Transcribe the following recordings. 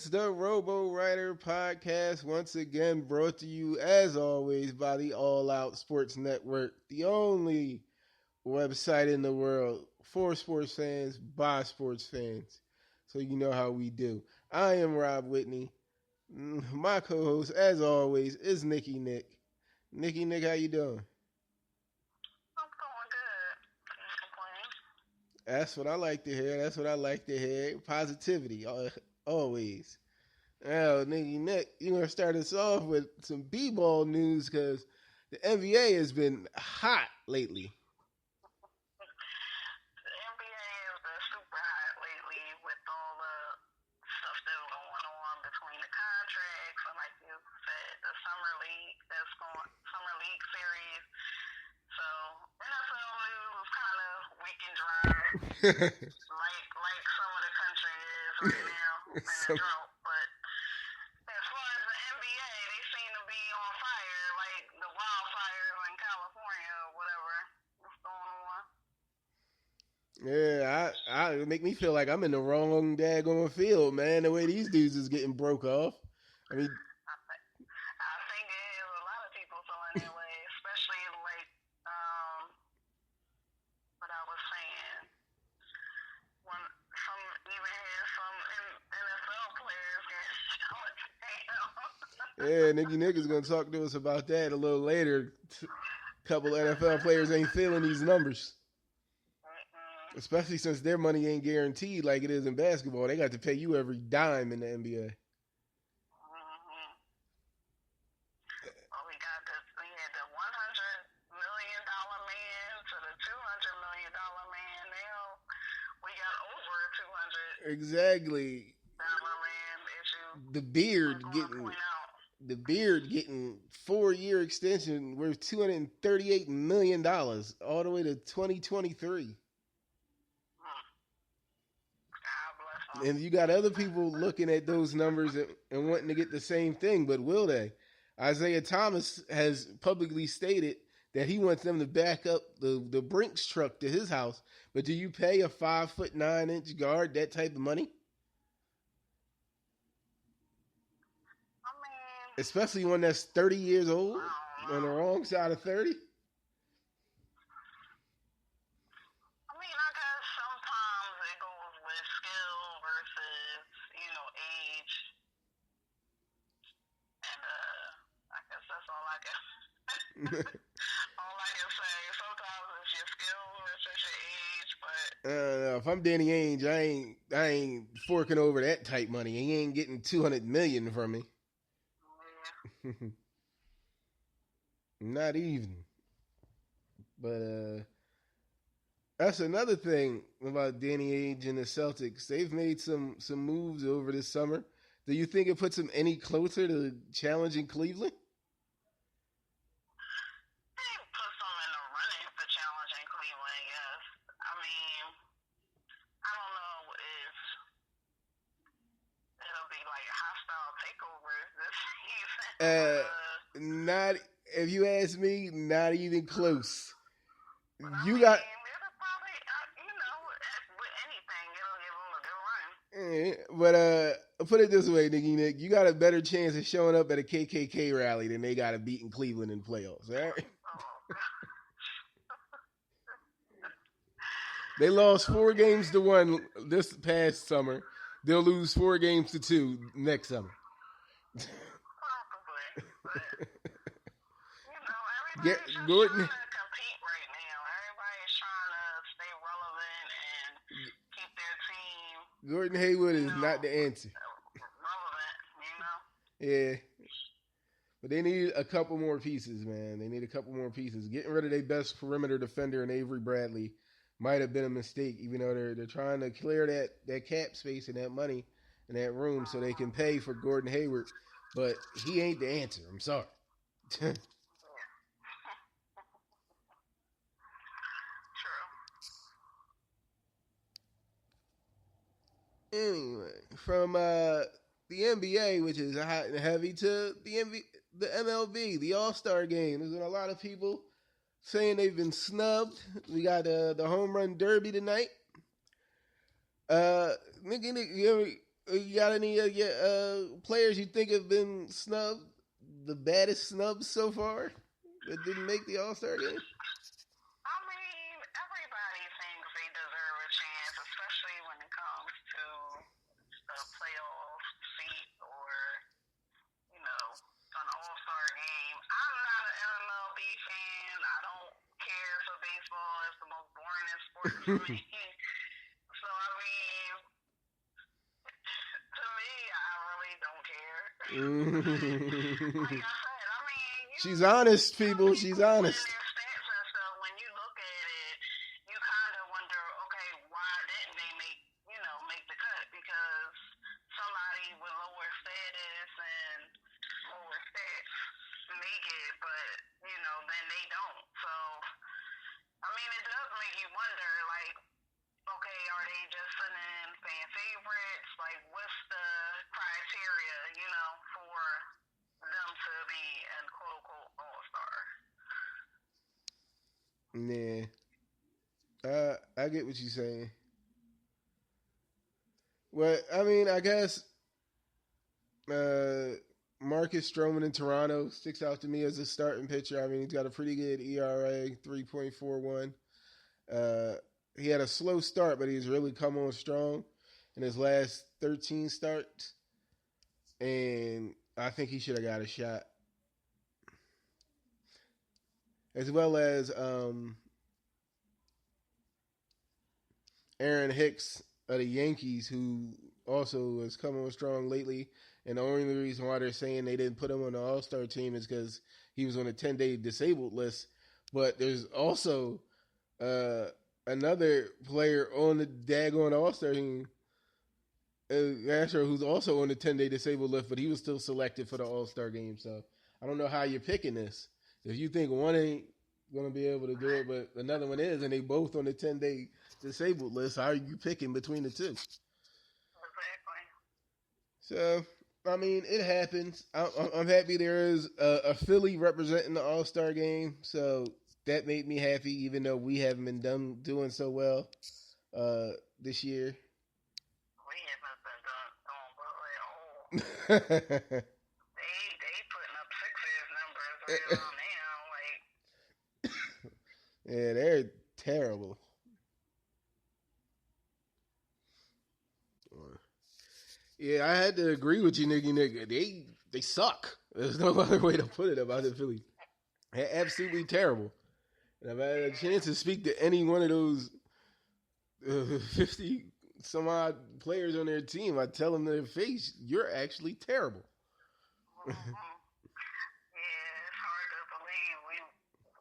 It's the Robowriter podcast, once again brought to you, as always, by the All Out Sports Network, the only website in the world for sports fans, by sports fans. So you know how we do. I am Rob Whitney. My co-host, as always, is Nikki Nik. Nikki Nik, how you doing? I'm going good. Can't complain. That's what I like to hear. That's what I like to hear. Positivity, always. Now, Nikki Nick, you're going to start us off with some B-ball news because the NBA has been hot lately. The NBA has been super hot lately with all the stuff that's going on between the contracts and, like you said, the summer league series. So NFL news is kind of weak and dry, like some of the country is right now in the drought. But as far as the NBA, they seem to be on fire, like the wildfires in California or whatever. What's going on? Yeah, it make me feel like I'm in the wrong daggone field, man. The way these dudes is getting broke off. I mean, I think it is a lot of people feeling that way, especially like what I was saying. When some even had some NFL players get shot down. yeah, Nikki Nick is going to talk to us about that a little later. A couple NFL players ain't feeling these numbers. Especially since their money ain't guaranteed like it is in basketball. They got to pay you every dime in the NBA. Well, we had the $100 million man to the $200 million man. Now we got over a Exactly. $200 man issue. The beard getting 4-year extension worth $238 million all the way to 2023. And you got other people looking at those numbers and wanting to get the same thing, but will they? Isaiah Thomas has publicly stated that he wants them to back up the Brinks truck to his house. But do you pay a 5'9" guard that type of money? I mean, Especially one that's 30 years old on the wrong side of 30? I guess sometimes it goes with skill versus, age. And I guess that's all I can all I can say. Sometimes it's your skill versus your age, but If I'm Danny Ainge, I ain't forking over that type money. He ain't getting $200 million from me. yeah. Not even. But that's another thing about Danny Ainge and the Celtics. They've made some moves over this summer. Do you think it puts them any closer to challenging Cleveland? It puts them in the running for challenging Cleveland, yes. I mean, I don't know if it'll be like hostile takeovers this season. Not, if you ask me, not even close. You It'll got, probably, with anything, it'll give them a good run. but put it this way, Nikki Nick, you got a better chance of showing up at a KKK rally than they got of beating Cleveland in playoffs. All right? They lost 4-1 this past summer. They'll lose 4-2 next summer. Probably, but Get everybody's just Gordon. trying to compete right now. Everybody's trying to stay relevant and keep their team Gordon Hayward is not the answer. relevant, Yeah. But they need a couple more pieces, man. They need a couple more pieces. Getting rid of their best perimeter defender in Avery Bradley might have been a mistake, even though they're trying to clear that cap space and that money in that room so they can pay for Gordon Hayward. But he ain't the answer. I'm sorry. True. Anyway, from the NBA, which is hot and heavy, to the MLB, the All-Star Game. There's been a lot of people saying they've been snubbed. We got the Home Run Derby tonight. Nick, You got any of your players you think have been snubbed? The baddest snubs so far that didn't make the All-Star game? I mean, everybody thinks they deserve a chance, especially when it comes to a playoff seat or, an all-star game. I'm not an MLB fan. I don't care for baseball. It's the most boring sport to me. So, I mean, to me, I really don't care. Like I said, I mean, she's honest, people. She's honest. Their stats and stuff. When you look at it, you kind of wonder, okay, why didn't they make the cut? Because somebody with lower status and lower stats make it, but then they don't. So, I mean, it does make you wonder, like, okay, are they just sending fan favorites? Like, what's the criteria, for them to be an quote unquote all-star? Yeah. I get what you're saying. Well, I mean, I guess Marcus Stroman in Toronto sticks out to me as a starting pitcher. I mean, he's got a pretty good ERA, 3.41. He had a slow start, but he's really come on strong in his last 13 starts. And I think he should have got a shot. As well as Aaron Hicks of the Yankees, who also has come on strong lately. And the only reason why they're saying they didn't put him on the All-Star team is because he was on a 10-day disabled list. But there's also another player on the daggone All-Star team, who's also on the 10-day disabled list, but he was still selected for the All-Star game. So I don't know how you're picking this. If you think one ain't going to be able to do it, but another one is, and they both on the 10-day disabled list, how are you picking between the two? Exactly. So, I mean, it happens. I'm happy there is a Philly representing the All-Star game, so that made me happy, even though we haven't been doing so well this year. We haven't been doing well at all. They putting up Sixers numbers right around now, like. Yeah, they're terrible. Yeah, I had to agree with you, Nikki Nik. They suck. There's no other way to put it about the Phillies. They're absolutely terrible. And if I had a chance to speak to any one of those 50 some odd players on their team, I'd tell them to their face, you're actually terrible. Yeah, it's hard to believe we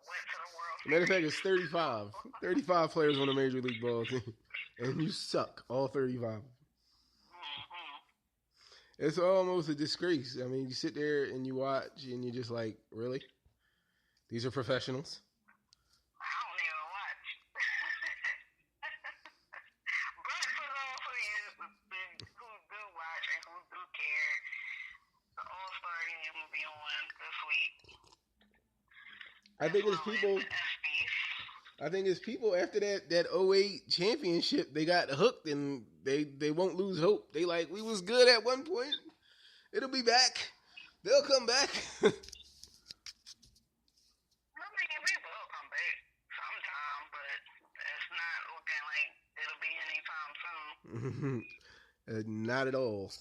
went to the World Series. Matter of fact, it's 35. 35 players on a Major League ball team. And you suck, all 35. It's almost a disgrace. I mean, you sit there and you watch and you're just like, really? These are professionals? I don't even watch. But for those who do watch and who do care, the All-Star game will be on this week. I think it's people after that 08 championship, they got hooked and they won't lose hope. They like, we was good at one point. It'll be back. They'll come back. I mean, we will come back sometime, but it's not looking like it'll be anytime soon. Not at all. So,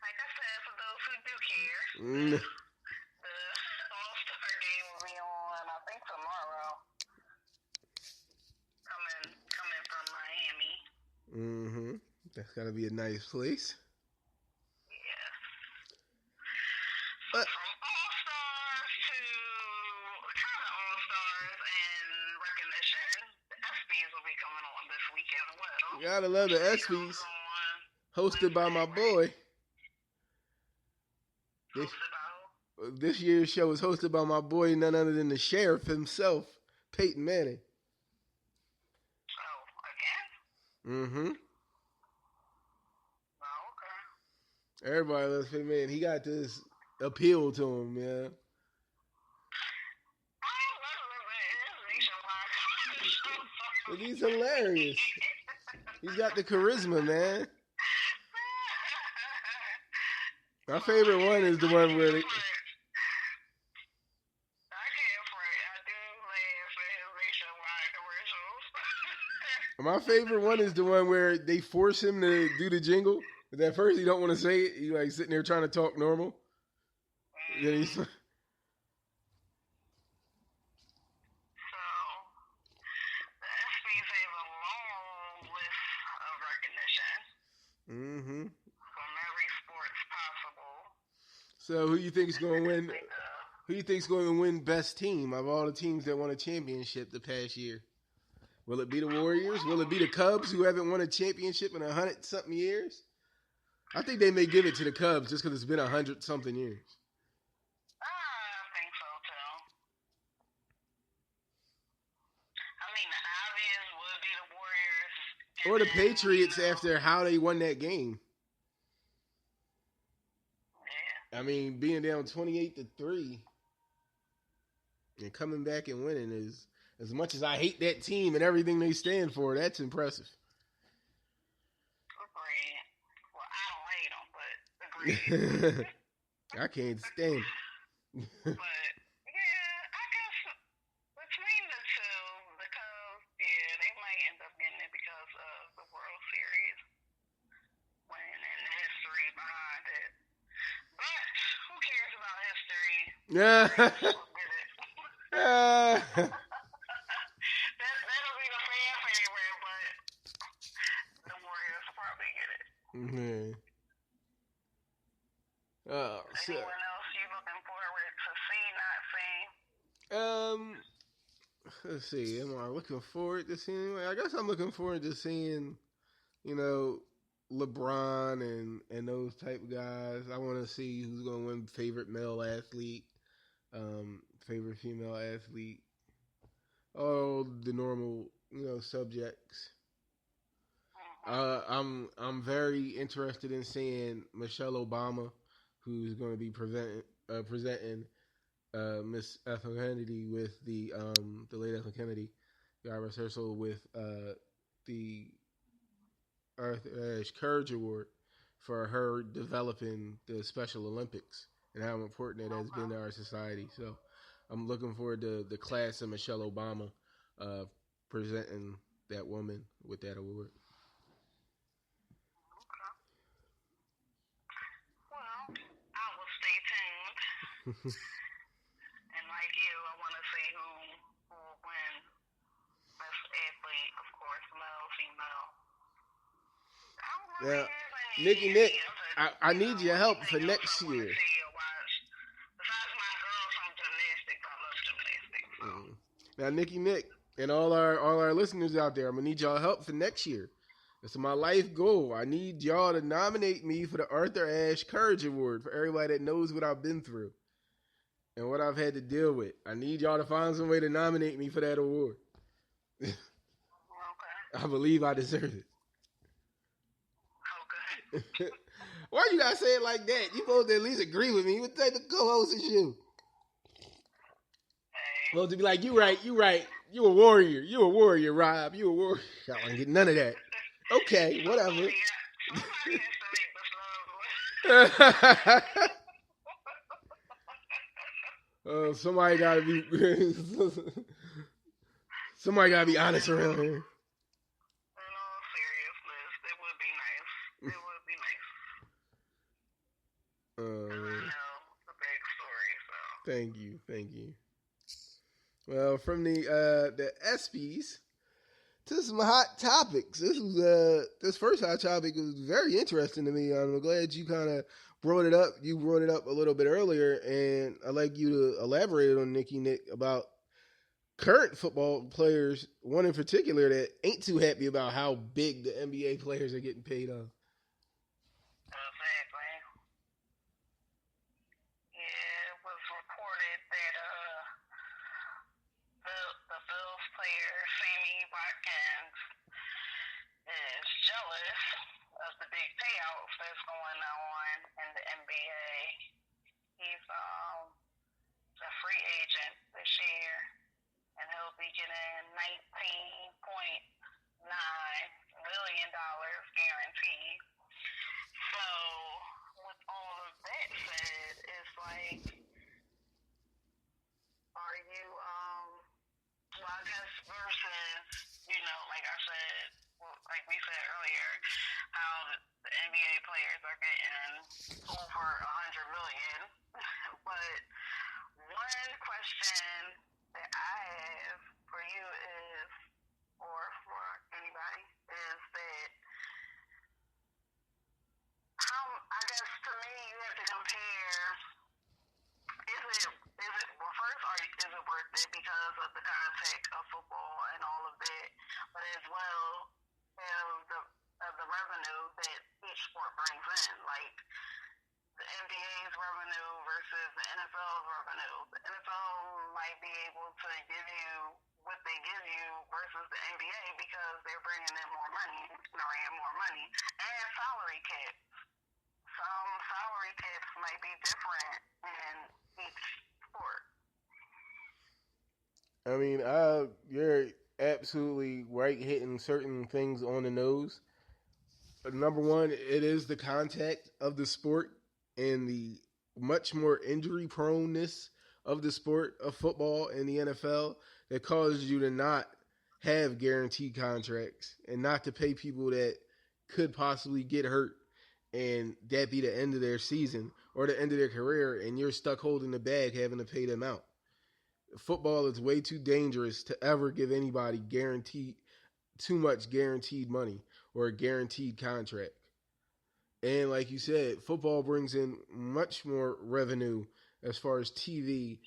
like I said, for those who do care, the All-Star game will be on, I think, tomorrow. Coming from Miami. Mm-hmm. That's gotta be a nice place. Yes. From all-stars to kind of all-stars and recognition, the ESPYs will be coming on this week as well. You gotta love the ESPYs. Hosted by my boy. This year's show is hosted by my boy, none other than the sheriff himself, Peyton Manning. Oh, again? Mm-hmm. Oh, okay. Everybody loves Peyton Manning. He got this appeal to him, yeah. I love it. It's nationwide. Look, he's hilarious. He's got the charisma, man. My favorite one is the one where they. My favorite one is the one where they force him to do the jingle. But at first he don't want to say it. He's like sitting there trying to talk normal. Then he's. So, the ESPYs have a long list of recognition from every sports possible. So who you think is going to win? Who you think is going to win best team of all the teams that won a championship the past year? Will it be the Warriors? Will it be the Cubs who haven't won a championship in 100-something years? I think they may give it to the Cubs just because it's been 100-something years. I think so too. I mean, the obvious would be the Warriors. Or the Patriots after how they won that game. Yeah. I mean, being down 28-3 and coming back and winning is, as much as I hate that team and everything they stand for, that's impressive. Agreed. Well, I don't hate them, but agreed. I can't stand it. But, yeah, I guess between the two, the Cubs, yeah, they might end up getting it because of the World Series win and the history behind it. But who cares about history? That'll be the fan favorite, but the Warriors will probably get it. Man. Oh, so. Anyone else you looking forward to see, not see? Let's see. Am I looking forward to seeing? I guess I'm looking forward to seeing, LeBron and those type of guys. I want to see who's going to win favorite male athlete, favorite female athlete, all the normal, subjects. I'm very interested in seeing Michelle Obama, who's going to be presenting Miss Ethel Kennedy with the late Ethel Kennedy, God rest her soul, with the Arthur Ashe Courage Award for her developing the Special Olympics and how important it has been to our society. So I'm looking forward to the class of Michelle Obama presenting that woman with that award. Well, I will stay tuned. And like you, I want to see who will win best athlete, of course, male, female. Yeah, Nikki Nik, I need your help for next year. Besides my girls from gymnastics, I love gymnastics. So. Now, Nikki Nik and all our listeners out there, I'm gonna need y'all help for next year. It's my life goal. I need y'all to nominate me for the Arthur Ashe Courage Award for everybody that knows what I've been through and what I've had to deal with. I need y'all to find some way to nominate me for that award. Okay. I believe I deserve it. Okay. Why you gotta say it like that? You supposed to at least agree with me. What type of co-host is you? Hey. Supposed to be like, you right. You a warrior, Rob. You a warrior. I don't get none of that. Okay, whatever. Somebody has to make this love. Oh, somebody gotta be honest around here. In all seriousness, it would be nice. It would be nice. I know the big story, so. Thank you. Well, from the ESPYs to some hot topics. This first hot topic was very interesting to me. I'm glad you kind of brought it up. You brought it up a little bit earlier, and I'd like you to elaborate on Nikki Nik about current football players, one in particular that ain't too happy about how big the NBA players are getting paid on. Exactly. Yeah, it was reported that the Bills player Sammy Watkins is jealous of the big payouts that's going on in the NBA. He's a free agent this year, and he'll be getting $19.9 million like we said earlier, how the NBA players are getting over 100 million. But one question that I have for you is, or for anybody, is that how, I guess to me, you have to compare, well, first, is it worth it because of the context of football and all of that, but as well as the revenue that each sport brings in, like the NBA's revenue versus the NFL's revenue. The NFL might be able to give you what they give you versus the NBA because they're bringing in more money, and salary caps. Some salary caps might be different in each sport. I mean, you're absolutely right, hitting certain things on the nose. Number one, it is the contact of the sport and the much more injury proneness of the sport of football and the NFL that causes you to not have guaranteed contracts and not to pay people that could possibly get hurt and that be the end of their season or the end of their career and you're stuck holding the bag having to pay them out. Football is way too dangerous to ever give anybody too much guaranteed money or a guaranteed contract. And like you said, football brings in much more revenue as far as TV,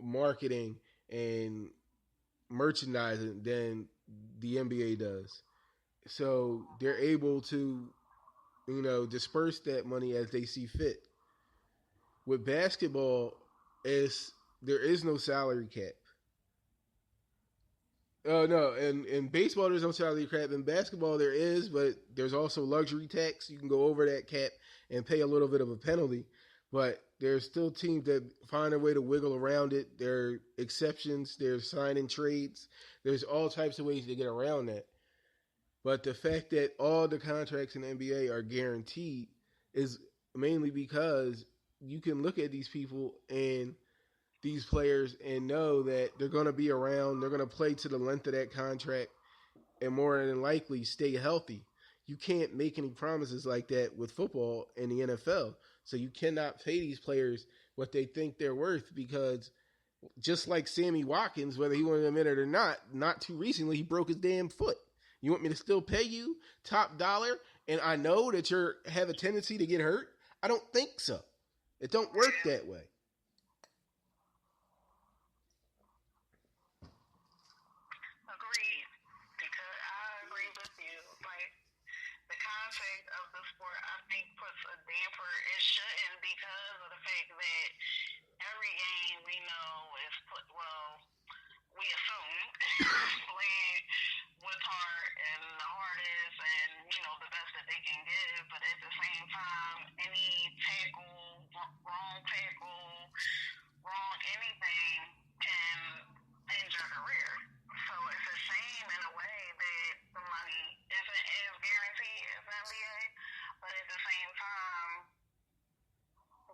marketing, and merchandising than the NBA does. So they're able to, disperse that money as they see fit. With basketball, there is no salary cap. Oh no, in baseball there's no salary cap. In basketball there is, but there's also luxury tax. You can go over that cap and pay a little bit of a penalty. But there's still teams that find a way to wiggle around it. There are exceptions. There's signing trades. There's all types of ways to get around that. But the fact that all the contracts in the NBA are guaranteed is mainly because you can look at these people and these players and know that they're going to be around, they're going to play to the length of that contract, and more than likely stay healthy. You can't make any promises like that with football and the NFL. So you cannot pay these players what they think they're worth because just like Sammy Watkins, whether he wanted to admit it or not too recently, he broke his damn foot. You want me to still pay you top dollar? And I know that you have a tendency to get hurt? I don't think so. It don't work that way. Damper, it shouldn't because of the fact that every game we know is we assume played with heart and the hardest and, the best that they can give, but at the same time, any tackle, wrong anything can end your career. So it's a shame in a way that the money isn't as guaranteed as the NBA, but at the same time,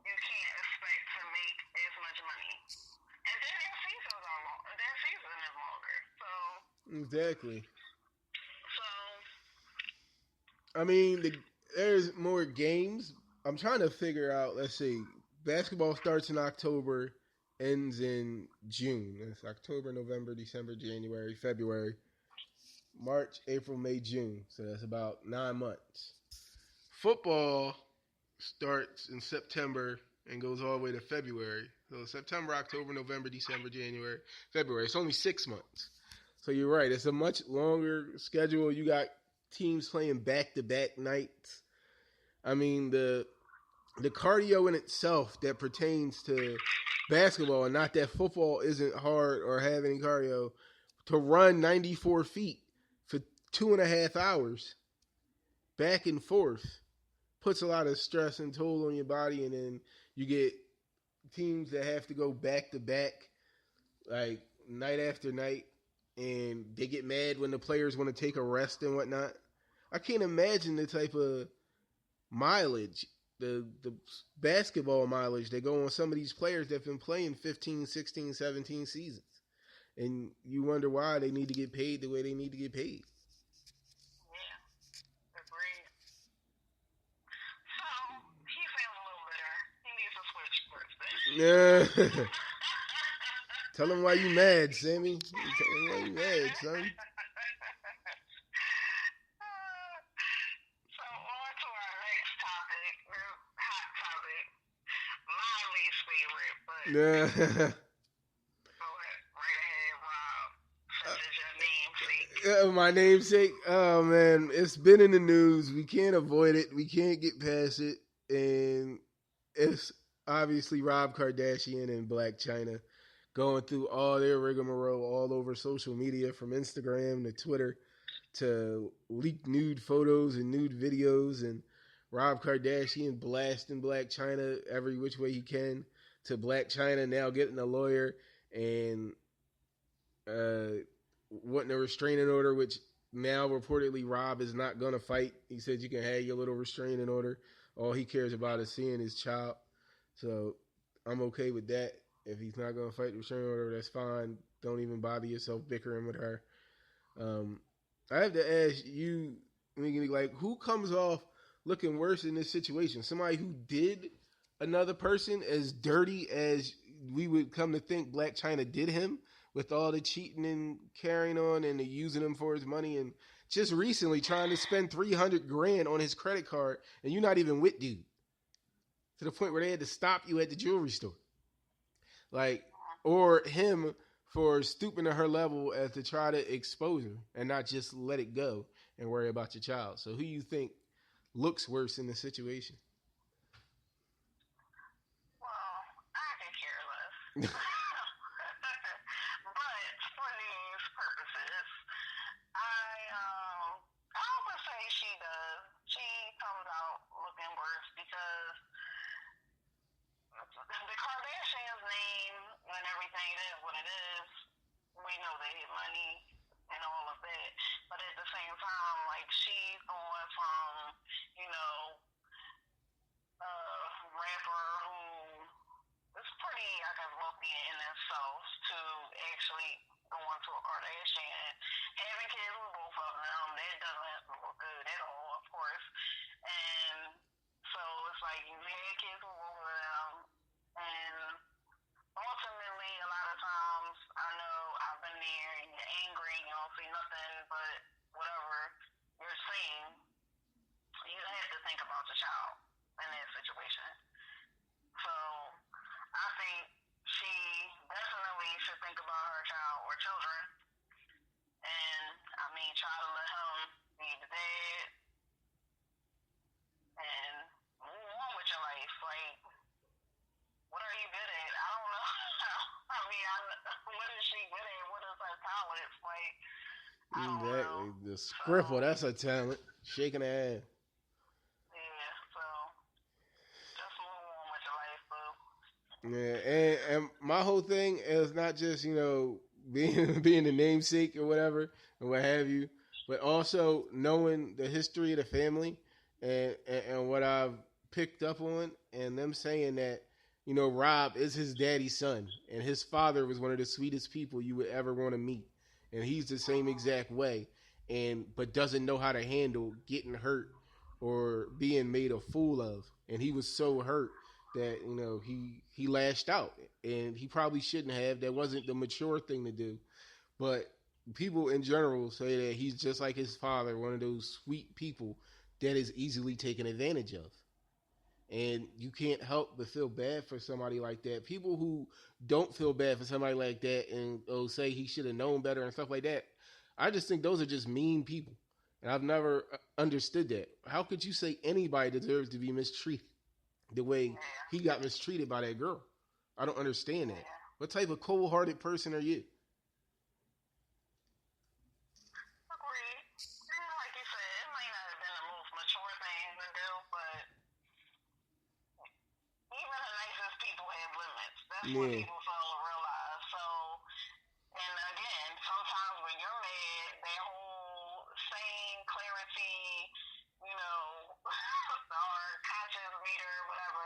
you can't expect to make as much money. And then their season is longer. So Exactly. So I mean, there's more games. I'm trying to figure out. Let's see. Basketball starts in October, ends in June. That's October, November, December, January, February, March, April, May, June. So that's about 9 months. Football starts in September and goes all the way to February. So September, October, November, December, January, February. It's only 6 months. So you're right. It's a much longer schedule. You got teams playing back-to-back nights. I mean, the cardio in itself that pertains to basketball, and not that football isn't hard or have any cardio, to run 94 feet for 2.5 hours back and forth puts a lot of stress and toll on your body, and then you get teams that have to go back to back, like night after night, and they get mad when the players want to take a rest and whatnot. I can't imagine the type of mileage, the basketball mileage that go on some of these players that have been playing 15, 16, 17 seasons. And you wonder why they need to get paid the way they need to get paid. Yeah. Yeah. Tell him why you mad, Sammy. Tell him why you mad, son. So on to our next topic, hot topic, my least favorite, but Yeah. go ahead, right ahead, Rob, since it's your namesake. My namesake. Oh man, it's been in the news. We can't avoid it. We can't get past it, and it's obviously Rob Kardashian and Black China going through all their rigmarole all over social media, from Instagram to Twitter to leaked nude photos and nude videos, and Rob Kardashian blasting Black China every which way he can, to Black China now getting a lawyer and wanting a restraining order, which now reportedly Rob is not going to fight. He said you can have your little restraining order. All he cares about is seeing his child. So I'm okay with that. If he's not going to fight the restraining order, that's fine. Don't even bother yourself bickering with her. I have to ask you, like, who comes off looking worse in this situation? Somebody who did another person as dirty as we would come to think Black China did him, with all the cheating and carrying on and the using him for his money, and just recently trying to spend $300,000 on his credit card, and you're not even with dude, to the point where they had to stop you at the jewelry store. Like, or him for stooping to her level as to try to expose her and not just let it go and worry about your child. So who you think looks worse in the situation? Well, I could care less. But for news purposes, I would say she does. She comes out looking worse because the Kardashians' name and everything, it is what it is. We know they get money and all of that. But at the same time, like, she's going from, you know, a rapper who is pretty, I guess, wealthy in himself, to actually going to a Kardashian, having kids with both of them. That doesn't look good at all, of course. And so it's like, you had kids with both of them, and ultimately, a lot of times, I know I've been there, and you're angry, you don't see nothing but whatever you're seeing. You have to think about the child in that situation. So I think she definitely should think about her child or children, and I mean, try to let him be the dad and move on with your life. Like, what are you good at? I don't know. I mean, what is she good at? What is her talents? Like, I don't know. The scriffle, that's a talent. Shaking her ass. Yeah, so just move on with your life, boo. Yeah, and my whole thing is not just, being the namesake or whatever and what have you, but also knowing the history of the family, and what I've picked up on, and them saying that, Rob is his daddy's son, and his father was one of the sweetest people you would ever want to meet, and he's the same exact way, but doesn't know how to handle getting hurt or being made a fool of, and he was so hurt that he lashed out, and he probably shouldn't have. That wasn't the mature thing to do. But people in general say that he's just like his father, one of those sweet people that is easily taken advantage of. And you can't help but feel bad for somebody like that. People who don't feel bad for somebody like that and say he should have known better and stuff like that, I just think those are just mean people. And I've never understood that. How could you say anybody deserves to be mistreated the way he got mistreated by that girl? I don't understand that. What type of cold-hearted person are you? Agreed. And like you said, it might not have been the most mature thing to do, but even the nicest people have limits. That's what people fail to realize. So, and again, sometimes when you're mad, that whole sane clarity, or conscious meter, whatever,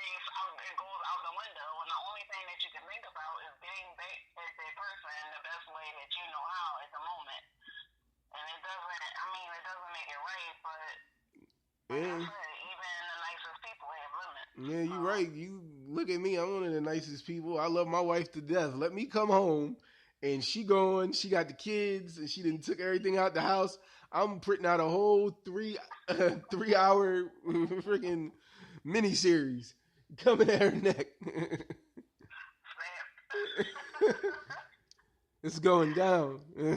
it goes out the window. And the only thing that you can think about is getting back at that person the best way that you know how at the moment. And it doesn't make it right, but like I said, even the nicest people have limits. Yeah, you right. You look at me. I'm one of the nicest people. I love my wife to death. Let me come home, and she going. She got the kids, and she didn't took everything out the house. I'm printing out a whole 3 hour freaking miniseries coming at her neck. It's going down. Hey,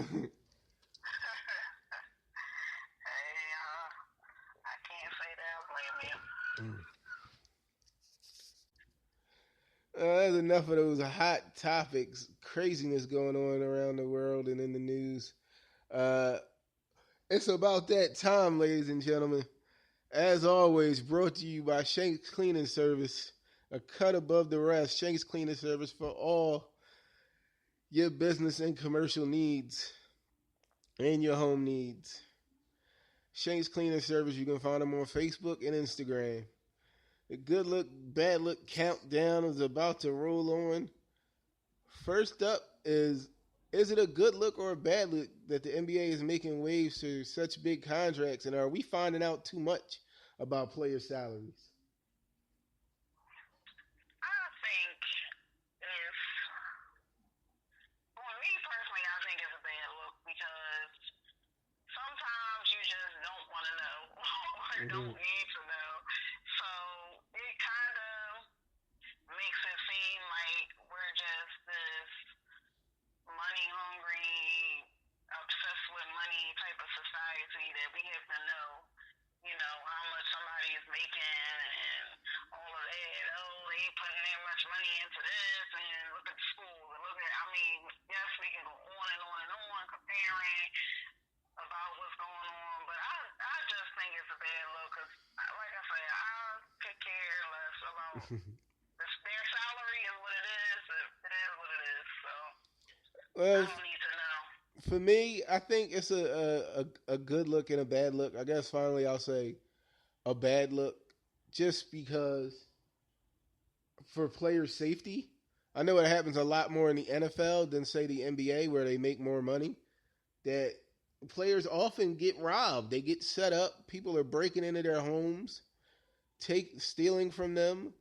I can't say that I blame you. That's enough of those hot topics, craziness going on around the world and in the news. Uh, it's about that time, ladies and gentlemen. As always, brought to you by Shanks Cleaning Service, a cut above the rest. Shanks Cleaning Service for all your business and commercial needs and your home needs. Shanks Cleaning Service, you can find them on Facebook and Instagram. The good look, bad look countdown is about to roll on. First up is it a good look or a bad look that the NBA is making waves for such big contracts, and are we finding out too much about player salaries? I think if, well, me personally, I think it's a bad look because sometimes you just don't want to know or Mm-hmm. don't need to know. So it kind of makes it seem like we're just this money hungry, obsessed with money type of society that we have to know, how much somebody is making and all of that. Oh, they putting that much money into this and look at the schools and look at, I mean, yes, we can go on and on and on comparing about what's going on, but I just think it's a bad look because, like I said, I could care less about their salary is what it is. It is what it is. So I Well, don't need to know. for me, I think it's a good look and a bad look. I guess finally I'll say a bad look just because for player safety. I know it happens a lot more in the NFL than say the NBA where they make more money. That players often get robbed. They get set up. People are breaking into their homes, stealing from them.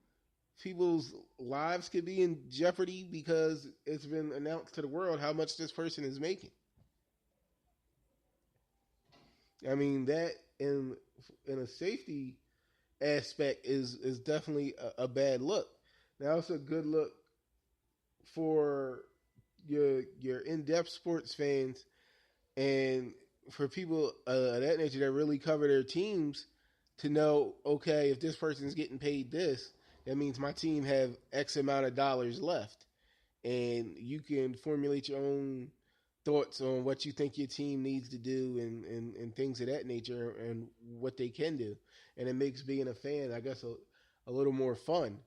People's lives could be in jeopardy because it's been announced to the world how much this person is making. I mean that in a safety aspect is definitely a bad look. Now it's a good look for your in depth sports fans and for people of that nature that really cover their teams to know, okay, if this person's getting paid this, that means my team have X amount of dollars left, and you can formulate your own thoughts on what you think your team needs to do and things of that nature and what they can do, and it makes being a fan, I guess, a little more fun.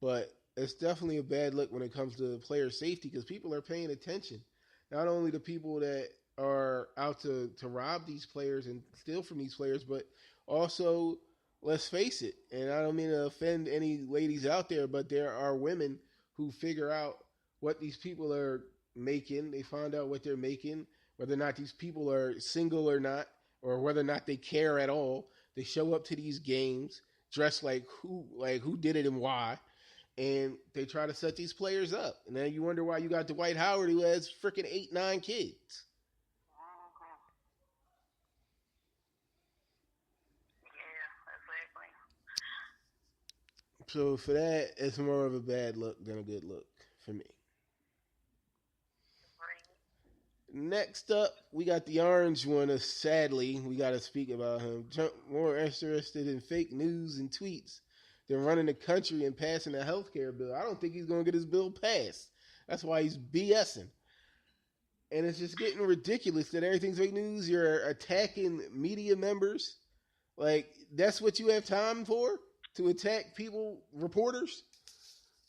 But it's definitely a bad look when it comes to player safety because people are paying attention. Not only the people that are out to rob these players and steal from these players, but also, let's face it, and I don't mean to offend any ladies out there, but there are women who figure out what these people are making. They find out what they're making, whether or not these people are single or not, or whether or not they care at all. They show up to these games dressed like who did it and why, and they try to set these players up. And then you wonder why you got Dwight Howard who has freaking 8, 9 kids. Yeah, exactly. So for that, it's more of a bad look than a good look for me. Right. Next up, we got the orange one. Sadly, we got to speak about him. Trump more interested in fake news and tweets than running the country and passing a health care bill. I don't think he's going to get his bill passed. That's why he's BSing. And it's just getting ridiculous that everything's fake news. You're attacking media members. Like, that's what you have time for? To attack people, reporters?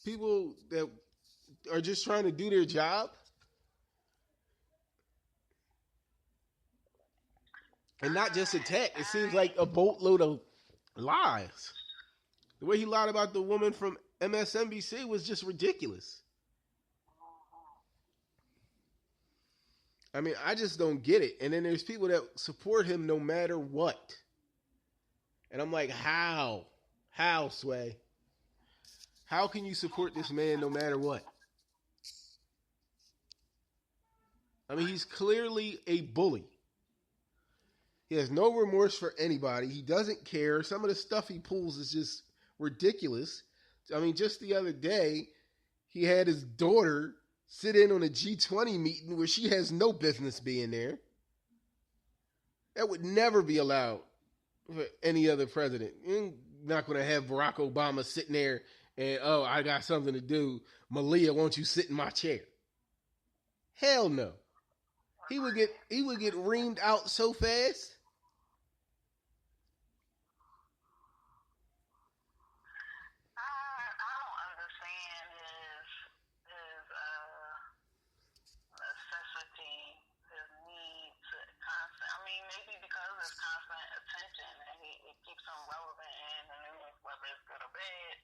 People that are just trying to do their job? And not just attack. It seems like a boatload of lies. The way he lied about the woman from MSNBC was just ridiculous. I mean, I just don't get it. And then there's people that support him no matter what. And I'm like, how? How, Sway? How can you support this man no matter what? I mean, he's clearly a bully. He has no remorse for anybody. He doesn't care. Some of the stuff he pulls is just ridiculous. I mean, just the other day, he had his daughter sit in on a G20 meeting where she has no business being there. That would never be allowed for any other president. You're not going to have Barack Obama sitting there and, oh, I got something to do. Malia, won't you sit in my chair? Hell no. He would get reamed out so fast. I don't understand his necessity, his need to constant. I mean, maybe because it's constant attention and it keeps him relevant in the news, whether it's good or bad.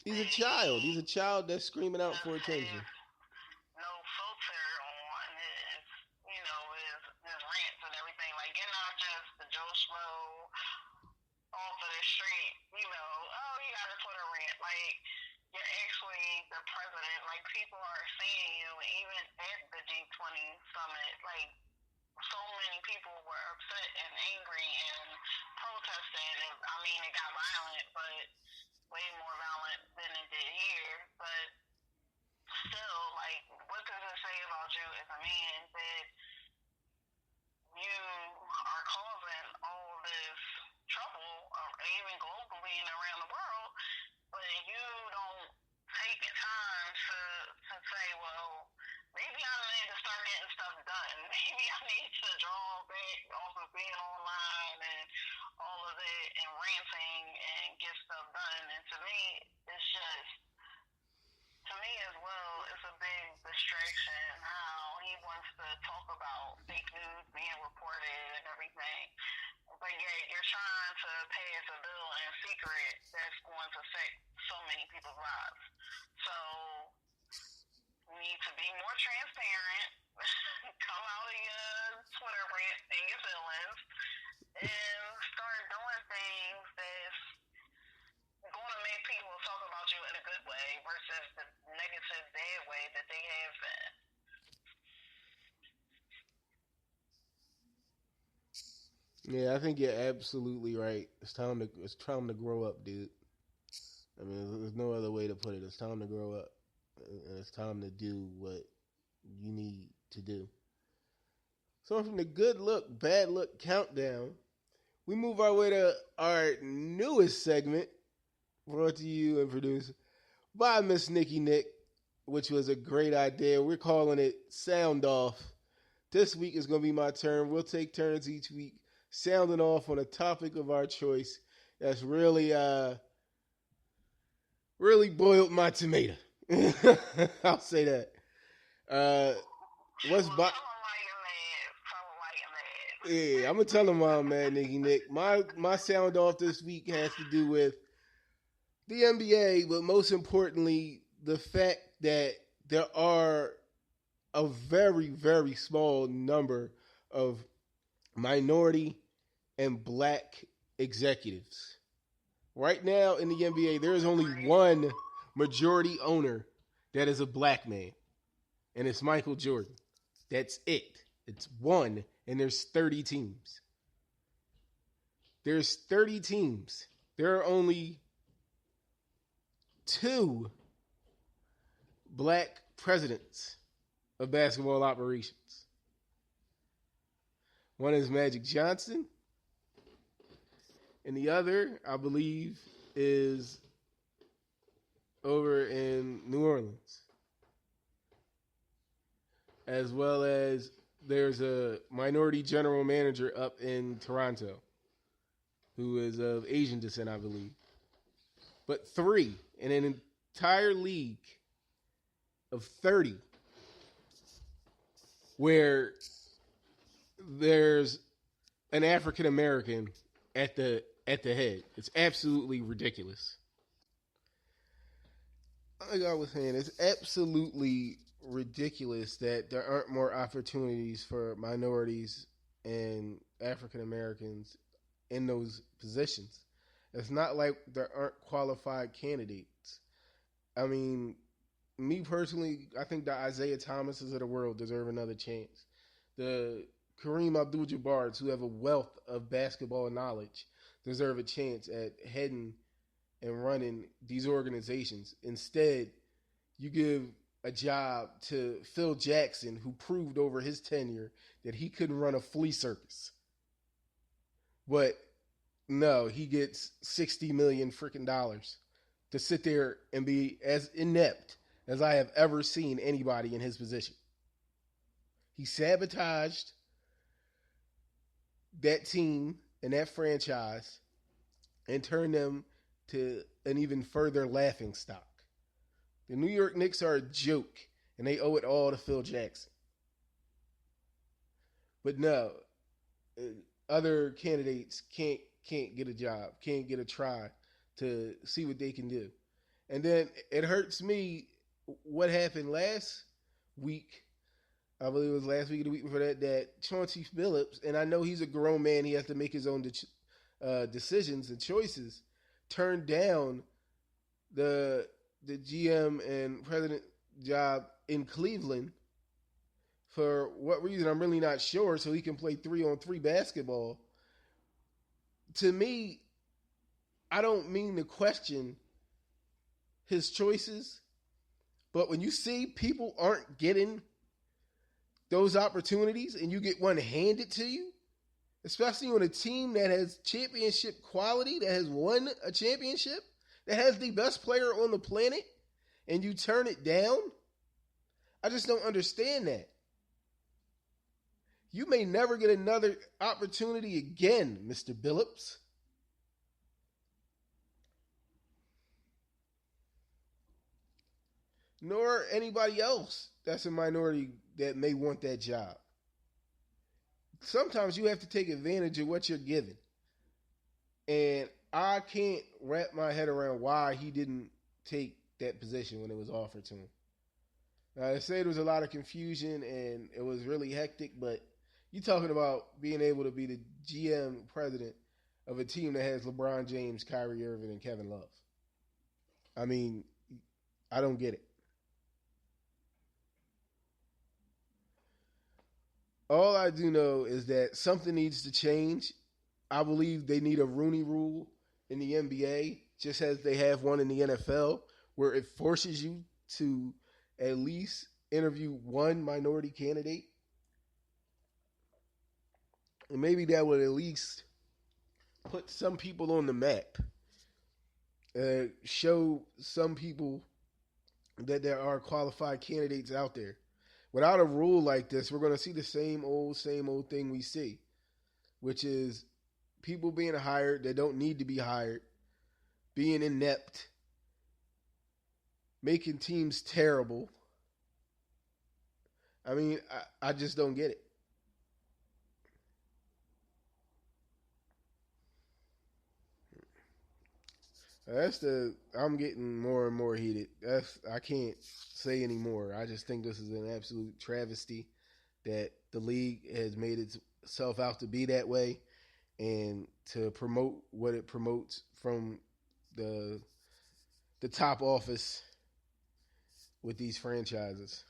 He's a child. He's a child that's screaming out for attention. No filter on his rants and everything. Like, you're not just the Joe Schmo off of the street, oh, you got a Twitter rant. Like, you're actually the president. Like, people are seeing you, even at the G20 summit. Like, so many people were upset and angry and protesting. And, I mean, it got violent, but way more violent than it did here. But still, like, what does it say about you as a man that you are causing all this trouble, even globally and around the world, but you don't take time to say, well, maybe I need to start getting stuff done. Maybe I need to draw back off of being online and all of that and ranting and get stuff done. And to me, it's just, to me as well, it's a big distraction how he wants to talk about fake news being reported and everything. But yet you're trying to pass a bill in secret that's going to affect so many people's lives. So you need to be more transparent, come out of your Twitter rant and your feelings, and start doing things that's going to make people talk about you in a good way versus the negative, bad way that they have been. Yeah, I think you're absolutely right. It's time to grow up, dude. I mean, there's no other way to put it. It's time to grow up, and it's time to do what you need to do. So from the good look, bad look countdown, we move our way to our newest segment, brought to you and produced by Miss Nikki Nik, which was a great idea. We're calling it Sound Off. This week is going to be my turn. We'll take turns each week sounding off on a topic of our choice that's really boiled my tomato. I'll say that. What's by? Yeah, I'm gonna tell him why I'm mad, Nikki Nik. My sound off this week has to do with the NBA, but most importantly, the fact that there are a very, very small number of minority and black executives. Right now in the NBA, there is only one majority owner that is a black man, and it's Michael Jordan. That's it. It's one, and there's 30 teams. There's 30 teams. There are only 2 black presidents of basketball operations. One is Magic Johnson, and the other, I believe, is over in New Orleans. As well as there's a minority general manager up in Toronto who is of Asian descent, I believe. But 3 in an entire league of 30 where there's an African American at the head. It's absolutely ridiculous. Like I was saying, it's absolutely ridiculous that there aren't more opportunities for minorities and African Americans in those positions. It's not like there aren't qualified candidates. I mean, me personally, I think the Isaiah Thomases of the world deserve another chance. The Kareem Abdul-Jabbars, who have a wealth of basketball knowledge, deserve a chance at heading and running these organizations. Instead, you give a job to Phil Jackson, who proved over his tenure that he couldn't run a flea circus. But no, he gets 60 million freaking dollars to sit there and be as inept as I have ever seen anybody in his position. He sabotaged that team and that franchise and turned them to an even further laughing stock. The New York Knicks are a joke, and they owe it all to Phil Jackson. But no, other candidates can't get a job, can't get a try to see what they can do. And then it hurts me what happened last week. I believe it was last week or the week before that. That Chauncey Billups, and I know he's a grown man, he has to make his own decisions and choices. Turned down the GM and president job in Cleveland for what reason I'm really not sure, so he can play 3-on-3 basketball. To me, I don't mean to question his choices, but when you see people aren't getting those opportunities and you get one handed to you, especially on a team that has championship quality, that has won a championship, that has the best player on the planet, and you turn it down, I just don't understand that. You may never get another opportunity again, Mr. Billups. Nor anybody else that's a minority that may want that job. Sometimes you have to take advantage of what you're given. And I can't wrap my head around why he didn't take that position when it was offered to him. Now, they say there was a lot of confusion and it was really hectic, but you're talking about being able to be the GM president of a team that has LeBron James, Kyrie Irving, and Kevin Love. I mean, I don't get it. All I do know is that something needs to change. I believe they need a Rooney rule in the NBA, just as they have one in the NFL, where it forces you to at least interview one minority candidate. And maybe that would at least put some people on the map. Show some people that there are qualified candidates out there. Without a rule like this, we're going to see the same old thing we see, which is people being hired that don't need to be hired, being inept, making teams terrible. I mean, I just don't get it. I'm getting more and more heated. I can't say anymore. I just think this is an absolute travesty that the league has made itself out to be that way, and to promote what it promotes from the top office with these franchises.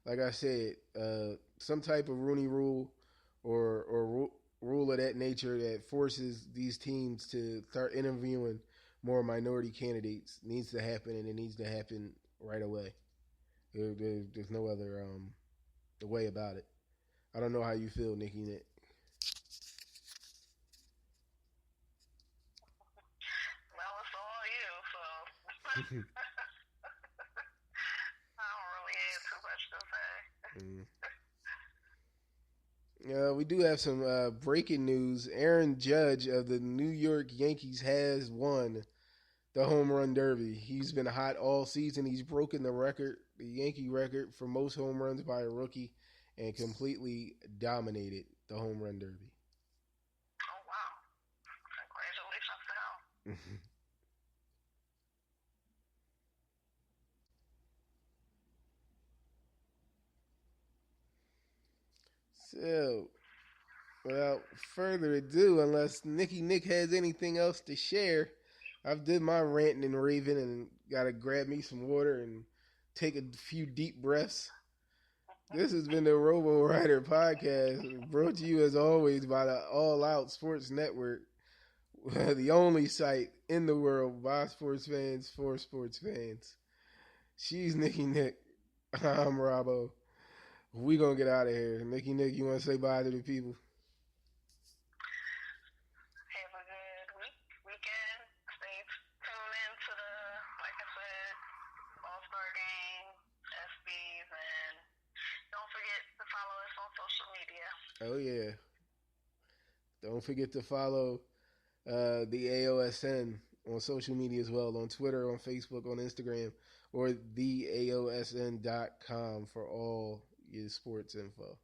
Like I said, some type of Rooney rule or rule of that nature that forces these teams to start interviewing more minority candidates needs to happen, and it needs to happen right away. There's no other way about it. I don't know how you feel, Nikki Nik. Well, it's all you, so I don't really have too much to say. We do have some breaking news. Aaron Judge of the New York Yankees has won the home run derby. He's been hot all season. He's broken the Yankee record for most home runs by a rookie, and completely dominated the home run derby. Oh, wow. Congratulations to him. So, without further ado, unless Nikki Nik has anything else to share, I've did my ranting and raving and gotta grab me some water and take a few deep breaths. This has been the Robowriter podcast, brought to you as always by the All Out Sports Network, the only site in the world by sports fans for sports fans. She's Nikki Nik. I'm Robbo. We gonna get out of here. Nikki Nik, you wanna say bye to the people? Have a good weekend. Stay tuned in to the, like I said, All-Star Game, SBs, and don't forget to follow us on social media. Oh yeah. Don't forget to follow the AOSN on social media as well, on Twitter, on Facebook, on Instagram, or theaosn.com for all your sports info.